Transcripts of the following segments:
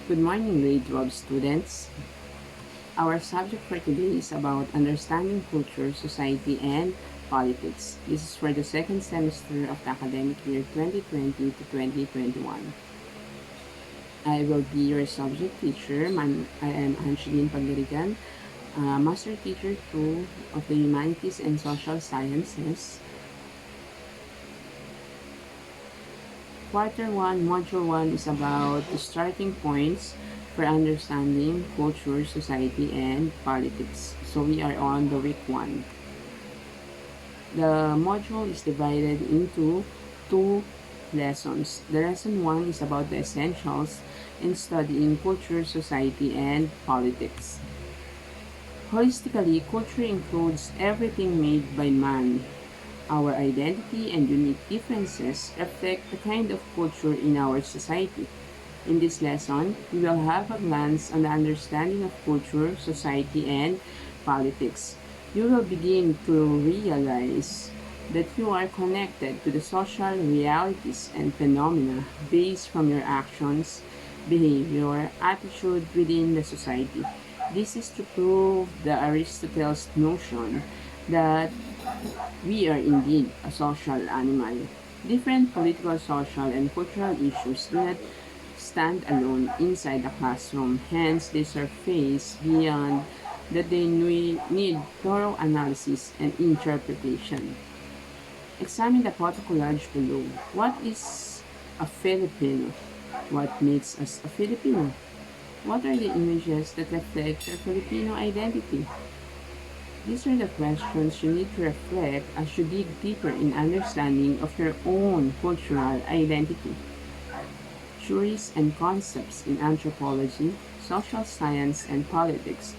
Good morning, grade 12 students. Our subject for today is about understanding culture, society, and politics. This is for the second semester of the academic year 2020 to 2021. I will be your subject teacher. I am Angeline Paglarigan, Master Teacher 2 of the Humanities and Social Sciences. Quarter 1, Module 1 is about the starting points for understanding culture, society, and politics. So we are on the week 1. The module is divided into 2 lessons. The lesson 1 is about the essentials in studying culture, society, and politics. Holistically, culture includes everything made by man. Our identity and unique differences reflect the kind of culture in our society. In this lesson, we will have a glance on the understanding of culture, society, and politics. You will begin to realize that you are connected to the social realities and phenomena based from your actions, behavior, attitude within the society. This is to prove the Aristotle's notion that we are indeed a social animal. Different political, social, and cultural issues do not stand alone inside the classroom, hence they surface beyond that they need thorough analysis and interpretation. Examine the particulars below. What is a Filipino? What makes us a Filipino? What are the images that reflect our Filipino identity? These are the questions you need to reflect as you dig deeper in understanding of your own cultural identity. Theories and concepts in anthropology, social science, and politics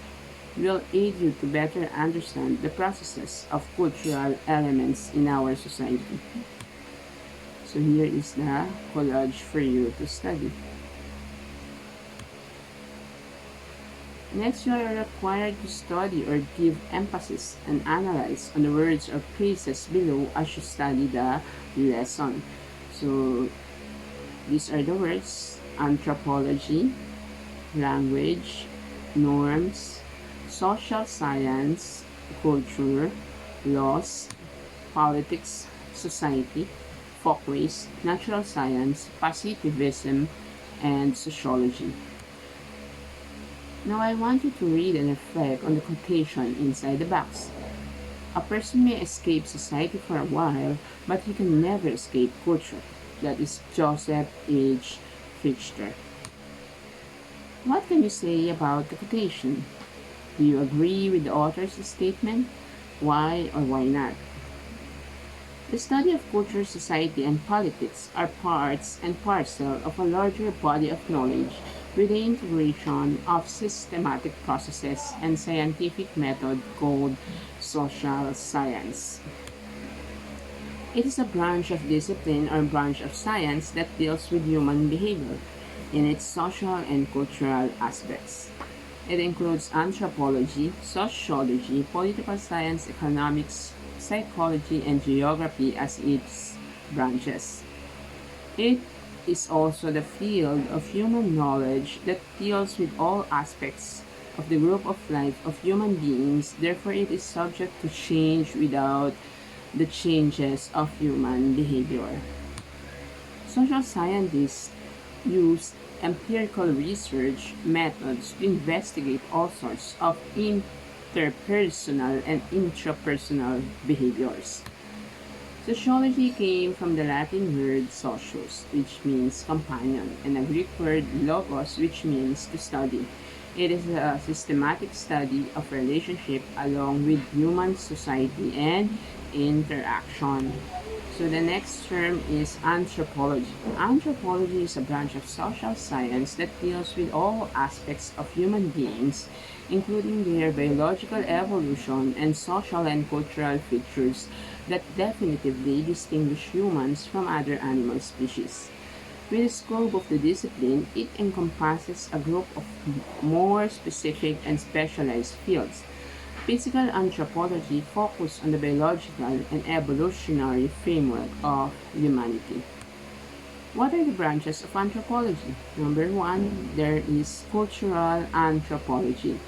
will aid you to better understand the processes of cultural elements in our society. So here is the collage for you to study. Next, you are required to study or give emphasis and analyze on the words or phrases below as you study the lesson. So, these are the words: anthropology, language, norms, social science, culture, laws, politics, society, folkways, natural science, positivism, and sociology. Now I want you to read and reflect on the quotation inside the box. A person may escape society for a while, but he can never escape culture. That is Joseph H. Fichter. What can you say about the quotation? Do you agree with the author's statement? Why or why not? The study of culture, society, and politics are parts and parcel of a larger body of knowledge with the integration of systematic processes and scientific method called social science. It is a branch of discipline or branch of science that deals with human behavior in its social and cultural aspects. It includes anthropology, sociology, political science, economics, psychology, and geography as its branches. It is also the field of human knowledge that deals with all aspects of the group of life of human beings. Therefore, it is subject to change without the changes of human behavior. Social scientists use empirical research methods to investigate all sorts of interpersonal and intrapersonal behaviors. Sociology came from the Latin word socius, which means companion, and the Greek word logos, which means to study. It is a systematic study of relationship along with human society and interaction. So the next term is anthropology. Anthropology is a branch of social science that deals with all aspects of human beings, including their biological evolution and social and cultural features that definitively distinguish humans from other animal species. With the scope of the discipline, it encompasses a group of more specific and specialized fields. Physical anthropology focuses on the biological and evolutionary framework of humanity. What are the branches of anthropology? Number one, there is cultural anthropology.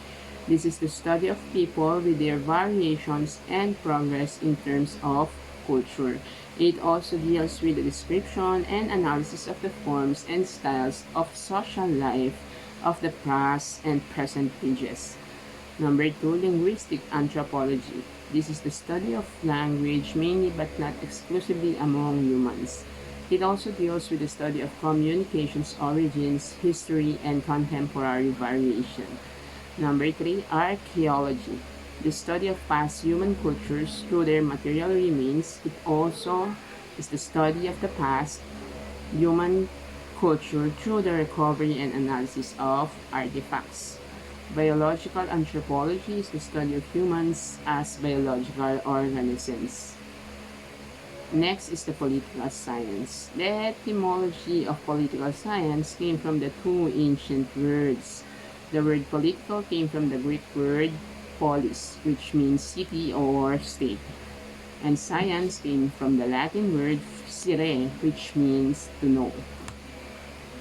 This is the study of people with their variations and progress in terms of culture. It also deals with the description and analysis of the forms and styles of social life of the past and present ages. Number two, linguistic anthropology. This is the study of language mainly but not exclusively among humans. It also deals with the study of communications origins, history, and contemporary variation. Number three, archaeology. The study of past human cultures through their material remains. It also is the study of the past human culture through the recovery and analysis of artifacts. Biological anthropology is the study of humans as biological organisms. Next is the political science. The etymology of political science came from the two ancient words. The word political came from the Greek word polis, which means city or state. And science came from the Latin word scire, which means to know.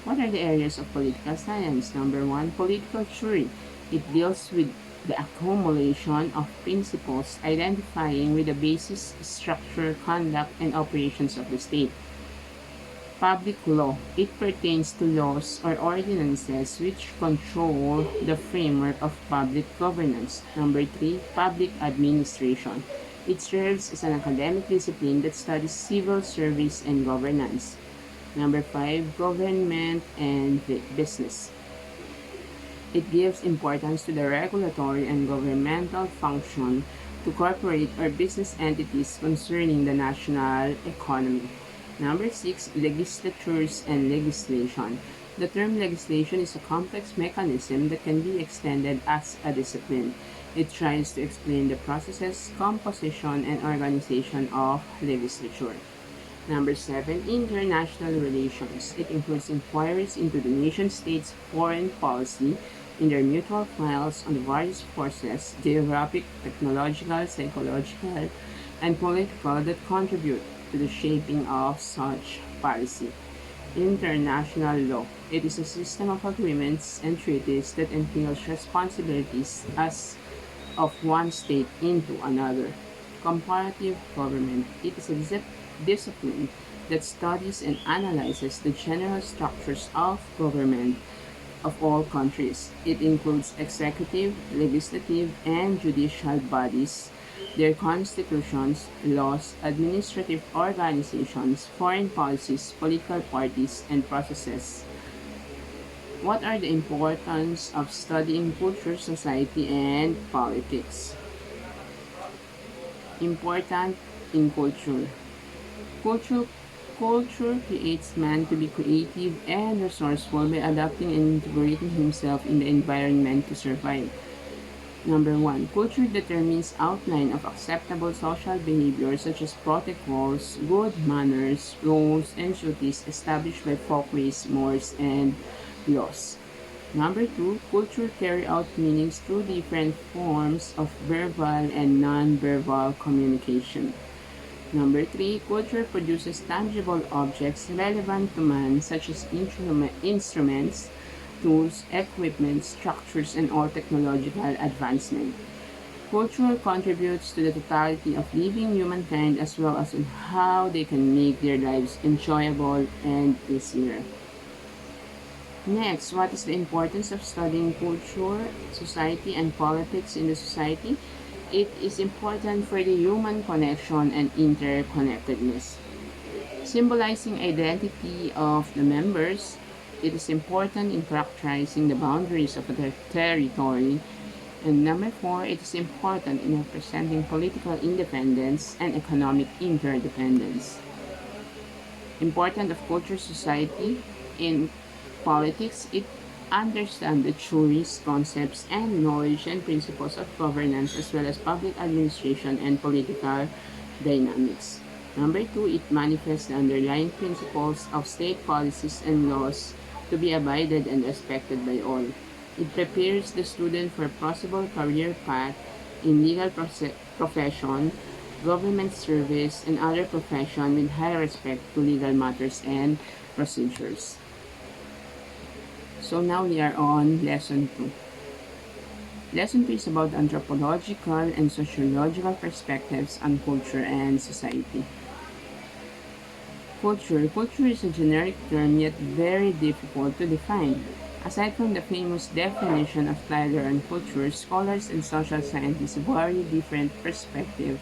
What are the areas of political science? Number one, political theory. It deals with the accumulation of principles identifying with the basis, structure, conduct, and operations of the state. Public law. It pertains to laws or ordinances which control the framework of public governance. Number three, public administration. It serves as an academic discipline that studies civil service and governance. Number five, government and business. It gives importance to the regulatory and governmental function to corporate or business entities concerning the national economy. Number six, legislatures and legislation. The term legislation is a complex mechanism that can be extended as a discipline. It tries to explain the processes, composition, and organization of legislature. Number seven, international relations. It includes inquiries into the nation-states' foreign policy in their mutual files on the various forces, geographic, technological, psychological, and political that contribute to the shaping of such policy. International law. It is a system of agreements and treaties that entails responsibilities as of one state into another. Comparative government. It is a discipline that studies and analyzes the general structures of government of all countries. It includes executive, legislative, and judicial bodies, their constitutions, laws, administrative organizations, foreign policies, political parties, and processes. What are the importance of studying culture, society, and politics? Important in culture. Culture Culture creates man to be creative and resourceful by adapting and integrating himself in the environment to survive. Number one, culture determines outline of acceptable social behavior such as protocols, good manners, roles, and duties established by folkways, mores, and laws. Number two, culture carry out meanings through different forms of verbal and non-verbal communication. Number three, culture produces tangible objects relevant to man such as instruments, tools, equipment, structures, and all technological advancement. Culture contributes to the totality of living humankind as well as in how they can make their lives enjoyable and easier. Next, what is the importance of studying culture, society, and politics in the society? It is important for the human connection and interconnectedness. Symbolizing identity of the members, it is important in characterizing the boundaries of the territory. And number four, it is important in representing political independence and economic interdependence. Important of culture society in politics, it understand the theories, concepts, and knowledge and principles of governance as well as public administration and political dynamics. Number two, it manifests the underlying principles of state policies and laws to be abided and respected by all. It prepares the student for a possible career path in legal profession, government service, and other profession with high respect to legal matters and procedures. So now we are on lesson 2. Lesson 2 is about anthropological and sociological perspectives on culture and society. Culture is a generic term yet very difficult to define. Aside from the famous definition of Tyler on culture, scholars and social scientists vary different perspectives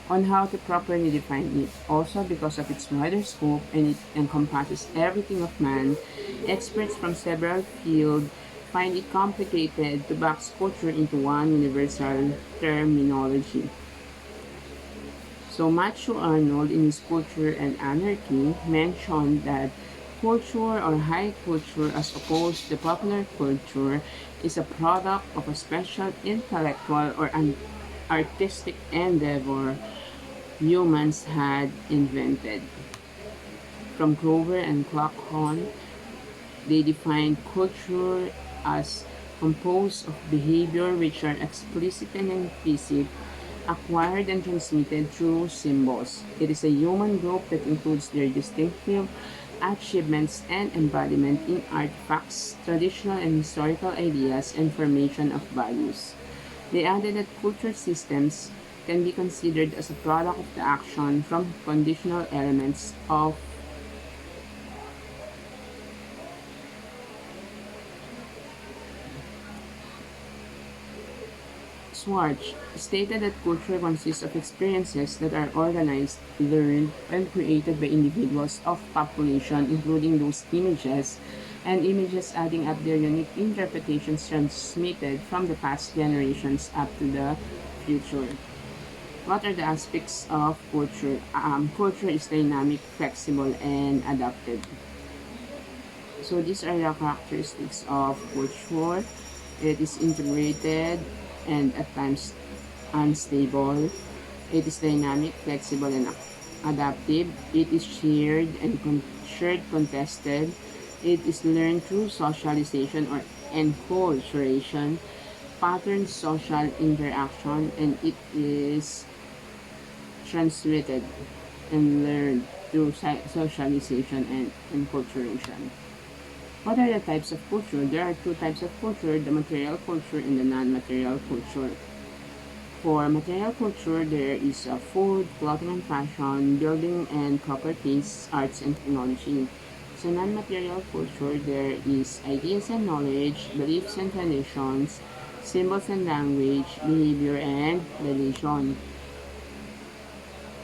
on how to properly define it. Also, because of its wider scope and it encompasses everything of man, experts from several fields find it complicated to box culture into one universal terminology. So Matthew Arnold, in his Culture and Anarchy, mentioned that culture or high culture, as opposed to popular culture, is a product of a special intellectual or an artistic endeavor humans had invented. From Grover and Clockhorn, they defined culture as composed of behavior which are explicit and implicit, acquired and transmitted through symbols. It is a human group that includes their distinctive achievements and embodiment in artifacts, traditional and historical ideas, and formation of values. They added that culture systems can be considered as a product of the action from conditional elements of Schwartz stated that culture consists of experiences that are organized, learned, and created by individuals of population, including those images, and images adding up their unique interpretations transmitted from the past generations up to the future. What are the aspects of culture? Culture is dynamic, flexible, and adaptive. So these are the characteristics of culture. It is integrated and at times unstable. It is dynamic, flexible, and adaptive. It is shared, contested. It is learned through socialization or enculturation, pattern social interaction, and it is transmitted and learned through socialization and enculturation. What are the types of culture? There are two types of culture, the material culture and the non-material culture. For material culture, there is food, clothing and fashion, building and properties, arts and technology. So non-material culture, there is ideas and knowledge, beliefs and traditions, symbols and language, behavior and religion.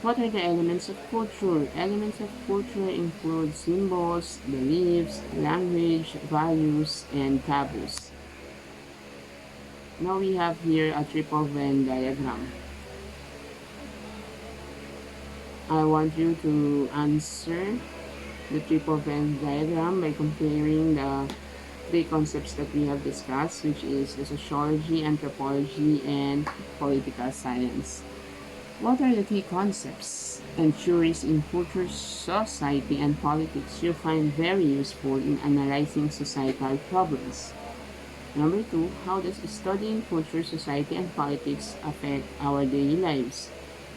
What are the elements of culture? Elements of culture include symbols, beliefs, language, values, and taboos. Now we have here a triple Venn diagram. I want you to answer the triple Venn diagram by comparing the three concepts that we have discussed, which is the sociology, anthropology, and political science. What are the key concepts and theories in culture, society, and politics you find very useful in analyzing societal problems? Number 2, how does studying culture, society, and politics affect our daily lives?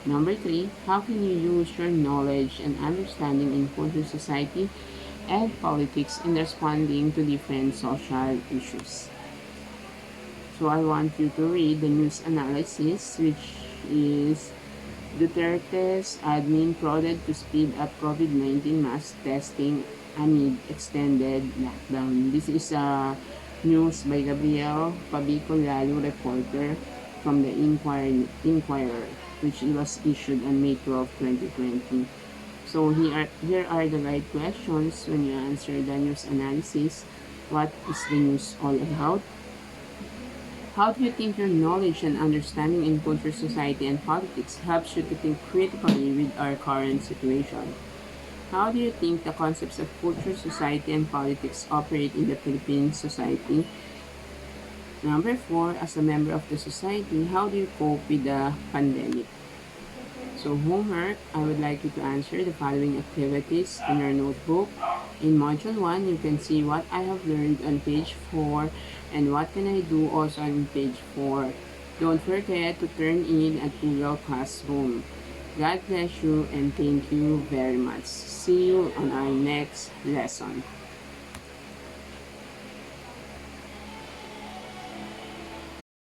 Number 3, how can you use your knowledge and understanding in culture, society, and politics in responding to different social issues? So I want you to read the news analysis, which is Duterte's admin prodded to speed up COVID-19 mass testing amid extended lockdown. This is news by Gabriel Pabicolalo, reporter from the Inquirer, which was issued on May 12, 2020. So here are the right questions when you answer the news analysis. What is the news all about? How do you think your knowledge and understanding in culture, society, and politics helps you to think critically with our current situation? How do you think the concepts of culture, society, and politics operate in the Philippine society? Number 4, as a member of the society, how do you cope with the pandemic? So homework, I would like you to answer the following activities in your notebook. In Module 1, you can see what I have learned on page 4 and what can I do also on page 4. Don't forget to turn in at Google Classroom. God bless you and thank you very much. See you on our next lesson.